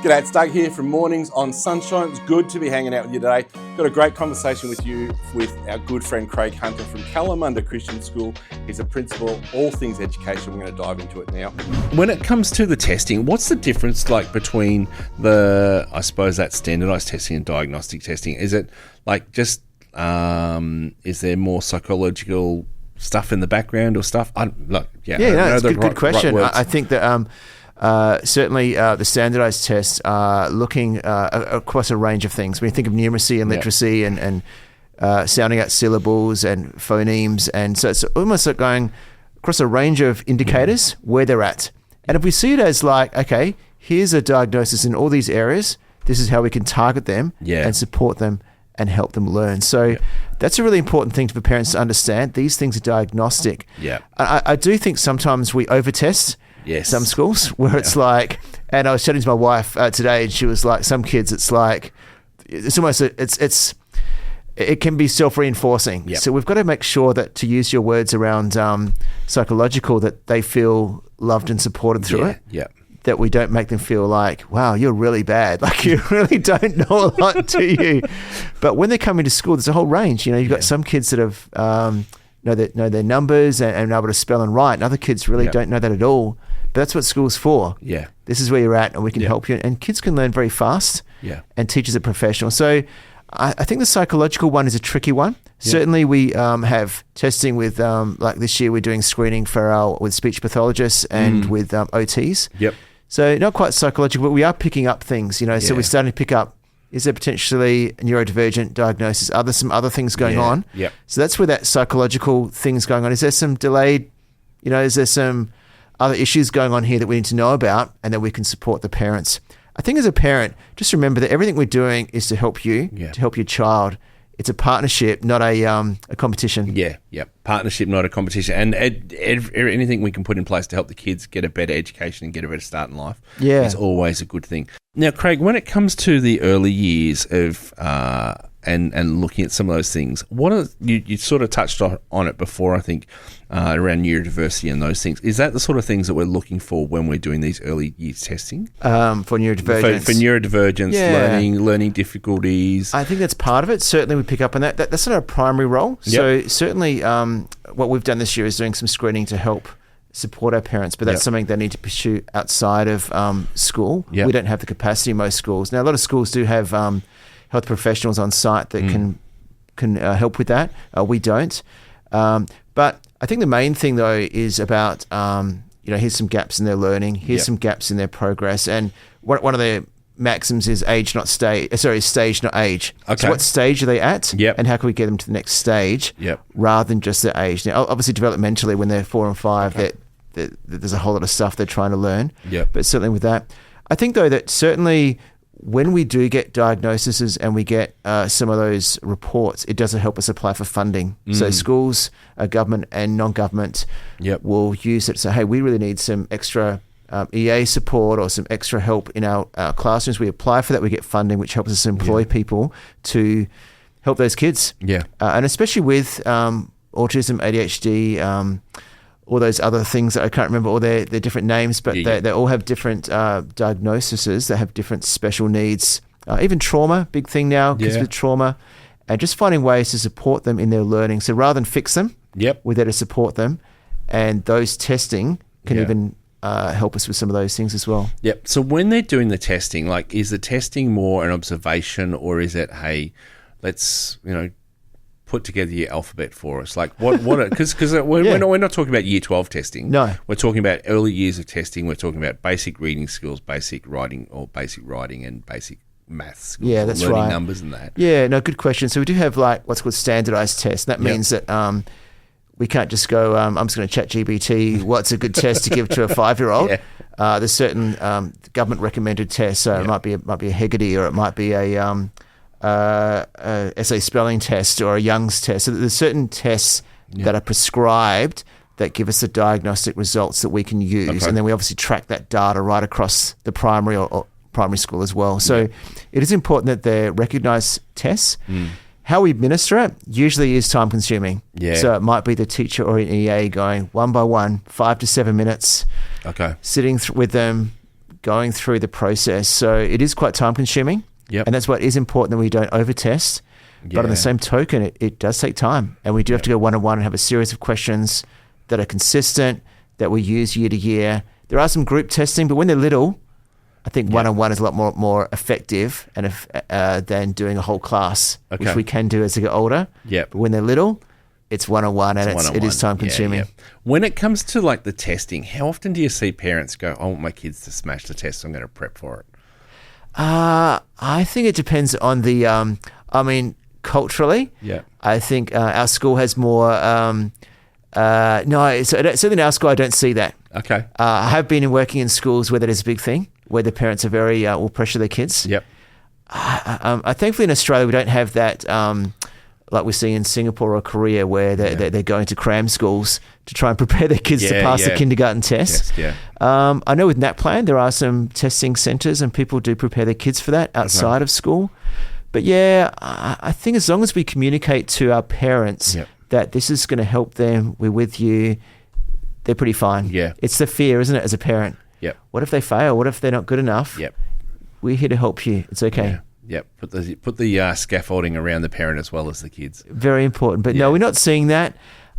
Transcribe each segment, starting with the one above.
G'day, it's Doug here from Mornings on Sunshine. It's good to be hanging out with you today. Got a great conversation with you with our good friend Craig Hunter from Kalamunda Christian School. He's a principal, all things education. We're going to dive into it now. When it comes to the testing, what's the difference like between that standardized testing and diagnostic testing? Is it like just, is there more psychological stuff in the background or stuff? That's a good question. I think that certainly the standardized tests are looking across a range of things. When you think of numeracy and literacy and sounding out syllables and phonemes, and so it's almost like going across a range of indicators where they're at. And if we see it as like, okay, here's a diagnosis in all these areas, this is how we can target them and support them and help them learn. So that's a really important thing for parents to understand. These things are diagnostic. Yeah, I do think sometimes we over-test some schools where it's like, and I was chatting to my wife today, and she was like, some kids, it's like, it's almost, it can be self-reinforcing. Yep. So we've got to make sure that, to use your words around psychological, that they feel loved and supported through it. Yeah. That we don't make them feel like, wow, you're really bad. Like you really don't know a lot, do you? But when they come into school, there's a whole range. You know, you've got some kids that have know their numbers and able to spell and write, and other kids really don't know that at all. But that's what school's for. Yeah. This is where you're at, and we can help you. And kids can learn very fast. Yeah. And teachers are professional. So I think the psychological one is a tricky one. Yeah. Certainly we have testing with, like this year we're doing screening with speech pathologists and with OTs. Yep. So not quite psychological, but we are picking up things, you know. So we're starting to pick up, is there potentially a neurodivergent diagnosis? Are there some other things going on? Yep. So that's where that psychological thing's going on. Is there some delayed, is there some other issues going on here that we need to know about, and that we can support the parents? I think as a parent, just remember that everything we're doing is to help you, to help your child. It's a partnership, not a competition. Yeah. Partnership, not a competition. And anything we can put in place to help the kids get a better education and get a better start in life is always a good thing. Now, Craig, when it comes to the early years of and looking at some of those things, you sort of touched on it before, I think, around neurodiversity and those things. Is that the sort of things that we're looking for when we're doing these early years testing? For neurodivergence. For neurodivergence, learning difficulties. I think that's part of it. Certainly we pick up on that. That's not our primary role. Yep. So certainly what we've done this year is doing some screening to help support our parents, but that's something they need to pursue outside of school. Yep. We don't have the capacity in most schools. Now, a lot of schools do have health professionals on site that can help with that. We don't. But I think the main thing, though, is about, here's some gaps in their learning. Here's some gaps in their progress. And one of the maxims is stage, not age. Okay. So what stage are they at? Yep. And how can we get them to the next stage rather than just their age? Now, obviously, developmentally, when they're 4 and 5, there's a whole lot of stuff they're trying to learn. Yep. But certainly with that, I think, though, that certainly when we do get diagnoses and we get some of those reports, it doesn't help us apply for funding. So schools, government and non-government will use it to say, hey, we really need some extra EA support or some extra help in our classrooms. We apply for that, we get funding, which helps us employ people to help those kids. Yeah. And especially with autism, ADHD, all those other things that I can't remember all their different names, but they all have different diagnoses that have different special needs. Even trauma, big thing now, kids with trauma, and just finding ways to support them in their learning. So rather than fix them, we're there to support them, and those testing can even help us with some of those things as well. Yep. So when they're doing the testing, like, is the testing more an observation, or is it, hey, let's put together your alphabet for us? Like what because we're not talking about year 12 testing. No, we're talking about early years of testing. We're talking about basic reading skills, basic writing, and basic maths skills. Yeah, that's learning right. Numbers and that. Yeah, no, good question. So we do have like what's called standardized tests. That means that we can't just go, I'm just going to chat GPT, what's a good test to give to a 5-year-old? There's certain government recommended tests. So it might be a Hegarty, or it might be a essay spelling test or a Young's test. So there's certain tests that are prescribed that give us the diagnostic results that we can use. And then we obviously track that data right across the primary or primary school as well. So it is important that they're recognised tests. How we administer it usually is time consuming. Yeah. So it might be the teacher or an EA going one by one, 5 to 7 minutes, sitting with them, going through the process. So it is quite time consuming. Yep. And that's why it is important that we don't over-test. But on the same token, it does take time. And we do have to go one-on-one and have a series of questions that are consistent, that we use year to year. There are some group testing, but when they're little, I think one-on-one is a lot more effective and than doing a whole class, which we can do as they get older. Yep. But when they're little, it's one-on-one, and it is time consuming. Yeah. When it comes to like the testing, how often do you see parents go, I want my kids to smash the test, so I'm going to prep for it? I think it depends on the, culturally. Yeah. I think our school has more, certainly in our school, I don't see that. Okay. I have been working in schools where that is a big thing, where the parents are very, will pressure their kids. Yep. Thankfully in Australia, we don't have that, like we see in Singapore or Korea, where they're going to cram schools to try and prepare their kids to pass the kindergarten test. Yes, I know with NAPLAN, there are some testing centres and people do prepare their kids for that outside of school. But I think as long as we communicate to our parents that this is going to help them, we're with you, they're pretty fine. Yeah. It's the fear, isn't it, as a parent? Yep. What if they fail? What if they're not good enough? Yep. We're here to help you. It's okay. Yeah. Yep, put the scaffolding around the parent as well as the kids. Very important. But no, we're not seeing that.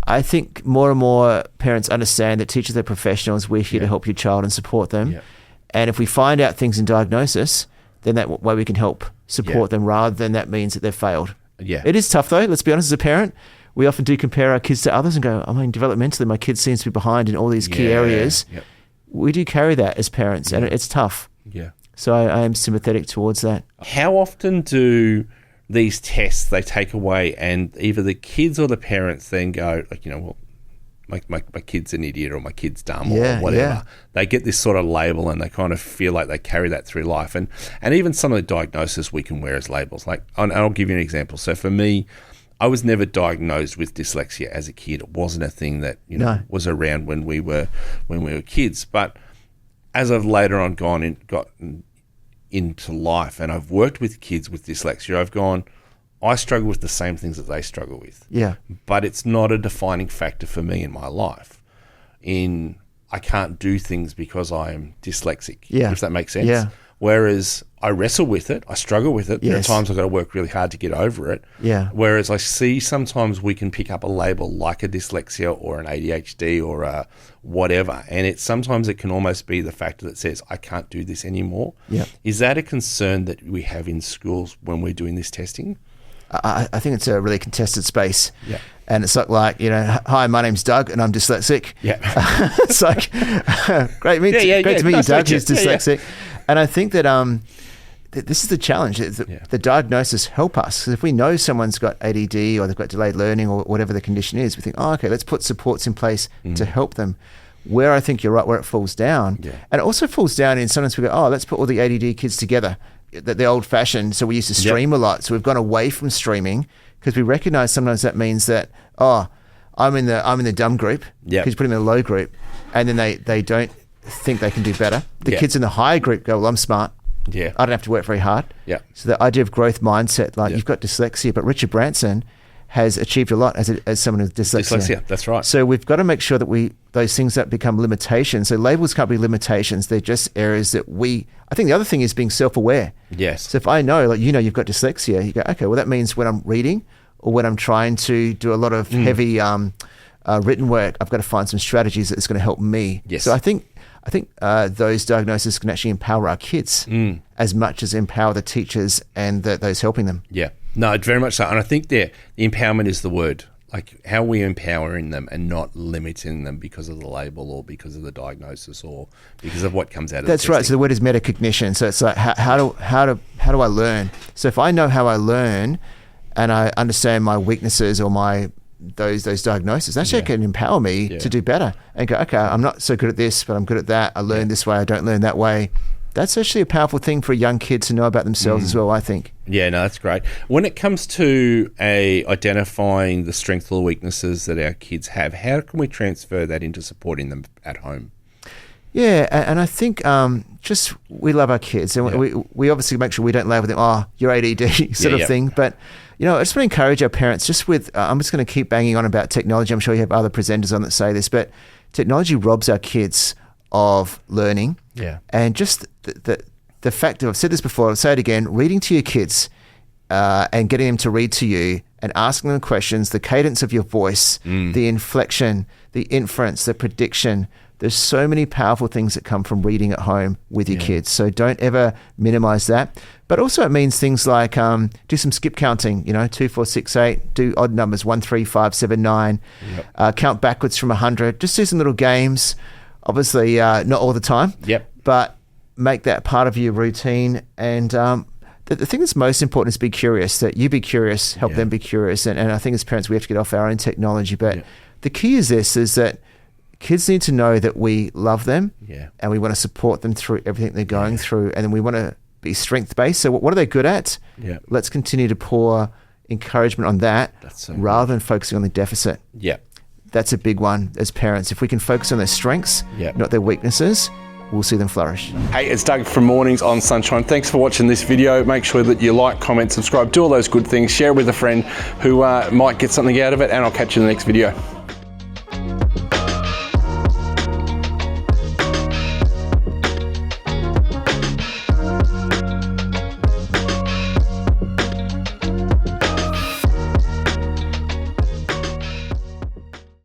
I think more and more parents understand that teachers are professionals. We're here to help your child and support them. Yep. And if we find out things in diagnosis, then that way we can help support them rather than that means that they've failed. Yeah. It is tough though. Let's be honest, as a parent, we often do compare our kids to others and go, developmentally, my kid seems to be behind in all these key areas. Yep. We do carry that as parents and it's tough. Yeah. So I am sympathetic towards that. How often do these tests they take away and either the kids or the parents then go, like, well, my kid's an idiot or my kid's dumb or whatever. Yeah. They get this sort of label and they kind of feel like they carry that through life. And even some of the diagnoses we can wear as labels. Like, and I'll give you an example. So for me, I was never diagnosed with dyslexia as a kid. It wasn't a thing that was around when we were kids. But as I've later on gotten into life and I've worked with kids with dyslexia, I've gone, I struggle with the same things that they struggle with. Yeah. But it's not a defining factor for me in my life. I can't do things because I am dyslexic, if that makes sense. Yeah. Whereas I wrestle with it, I struggle with it. There are times I've got to work really hard to get over it. Yeah. Whereas I see sometimes we can pick up a label like a dyslexia or an ADHD or a whatever, and sometimes it can almost be the factor that says, I can't do this anymore. Yeah. Is that a concern that we have in schools when we're doing this testing? I think it's a really contested space. Yeah. And it's like, hi, my name's Doug and I'm dyslexic. Yeah. It's like, great to meet you, Doug, who's dyslexic. Yeah. And I think that this is the challenge. The diagnosis help us. Because if we know someone's got ADD or they've got delayed learning or whatever the condition is, we think, okay, let's put supports in place to help them. Where I think you're right, where it falls down. Yeah. And it also falls down in sometimes we go, let's put all the ADD kids together. The old fashioned, so we used to stream a lot. So we've gone away from streaming because we recognize sometimes that means that, I'm in the dumb group because you put them in the low group, and then they don't think they can do better. The kids in the high group go, well, I'm smart. Yeah. I don't have to work very hard. Yeah. So the idea of growth mindset, like you've got dyslexia, but Richard Branson has achieved a lot as someone with dyslexia. That's right. So we've got to make sure that those things that become limitations. So labels can't be limitations. They're just areas that I think the other thing is being self-aware. Yes. So if I know, you've got dyslexia, you go, okay, well, that means when I'm reading or when I'm trying to do a lot of heavy written work, I've got to find some strategies that's going to help me. Yes. So I think those diagnoses can actually empower our kids as much as empower the teachers and those helping them. Yeah. No, very much so. And I think the empowerment is the word. Like how we're empowering them and not limiting them because of the label or because of the diagnosis or because of what comes out of That's right. So the word is metacognition. So it's like how do I learn? So if I know how I learn and I understand my weaknesses or those diagnoses, actually can empower me to do better and go, okay, I'm not so good at this, but I'm good at that. I learn this way, I don't learn that way. That's actually a powerful thing for a young kid to know about themselves as well, I think. Yeah, no, that's great. When it comes to identifying the strengths or weaknesses that our kids have, how can we transfer that into supporting them at home? Yeah, and I think we love our kids, and we obviously make sure we don't label them, you're ADD sort of thing. But, I just want to encourage our parents just with, I'm just going to keep banging on about technology. I'm sure you have other presenters on that say this, but technology robs our kids of learning. Yeah. And just the fact of, I've said this before, I'll say it again, reading to your kids and getting them to read to you and asking them questions, the cadence of your voice, the inflection, the inference, the prediction. There's so many powerful things that come from reading at home with your kids. So don't ever minimize that. But also it means things like do some skip counting, 2, 4, 6, 8, do odd numbers, 1, 3, 5, 7, 9, count backwards from 100. Just do some little games. Obviously, not all the time, but make that part of your routine. And the thing that's most important is be curious, that you be curious, help them be curious. And I think as parents, we have to get off our own technology. But the key is that kids need to know that we love them and we want to support them through everything they're going through. And then we want to be strength-based. So what are they good at? Let's continue to pour encouragement on that rather than focusing on the deficit. That's a big one as parents. If we can focus on their strengths, not their weaknesses, we'll see them flourish. Hey, it's Doug from Mornings on Sunshine. Thanks for watching this video. Make sure that you like, comment, subscribe, do all those good things. Share with a friend who might get something out of it, and I'll catch you in the next video.